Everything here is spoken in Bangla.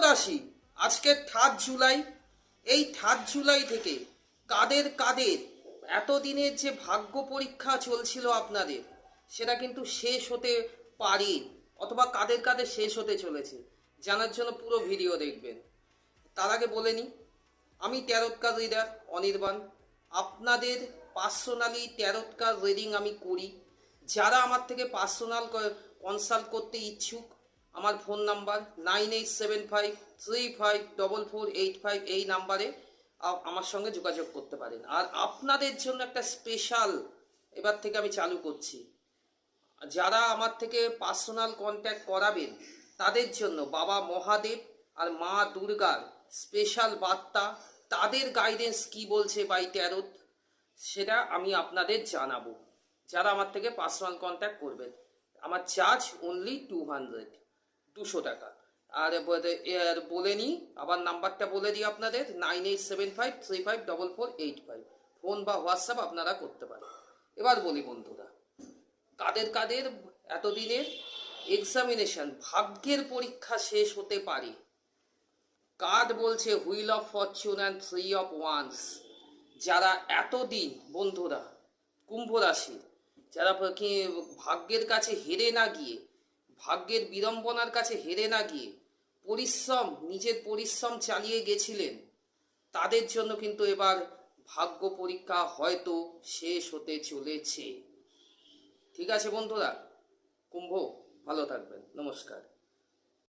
রাশি আজকে 3 জুলাই। এই 3 জুলাই থেকে কাদের কাদের এতদিনের যে ভাগ্য পরীক্ষা চলছিল আপনাদের, সেটা কিন্তু শেষ হতে পারে, অথবা কাদের কাদের শেষ হতে চলেছে জানার জন্য পুরো ভিডিও দেখবেন। তার আগে বলে নিই, আমি ট্যারট কার্ড রিডার অনির্বাণ। আপনাদের পার্সোনালি ট্যারট কার্ড রিডিং আমি করি। যারা আমার থেকে পার্সোনাল কনসাল্ট করতে ইচ্ছুক, আমার ফোন নাম্বার 9875354485, এই নাম্বারে আমার সঙ্গে যোগাযোগ করতে পারেন। আর আপনাদের জন্য একটা স্পেশাল এবার থেকে আমি চালু করছি। যারা আমার থেকে পার্সোনাল কন্ট্যাক্ট করাবেন তাদের জন্য বাবা মহাদেব আর মা দুর্গার স্পেশাল বার্তা, তাদের গাইডেন্স কি বলছে বাই ট্যারোট, সেটা আমি আপনাদের জানাবো। যারা আমার থেকে পার্সোনাল কন্ট্যাক্ট করবেন, আমার চার্জ অনলি 200 টাকা। আর বলে নিই, আবার নাম্বারটা বলে দিই আপনাদের 9875354485, ফোন বা হোয়াটসঅ্যাপ আপনারা করতে পারেন। এবার বলি বন্ধুরা, কাদের কাদের এতদিনের এক্সামিনেশন ভাগ্যের পরীক্ষা শেষ হতে পারে। কার্ড বলছে wheel of Fortune and 3 of wands. যারা এতদিন বন্ধুরা কুম্ভ রাশি, যারা ভাগ্যের কাছে হেরে না গিয়ে, ভাগ্যের বিড়ম্বনার কাছে হেরে না গিয়ে নিজের পরিশ্রম চালিয়ে গেছিলেন, তাদের জন্য কিন্তু এবার ভাগ্য পরীক্ষা হয়তো শেষ হতে চলেছে। ঠিক আছে বন্ধুরা, কুম্ভ ভালো থাকবেন, নমস্কার।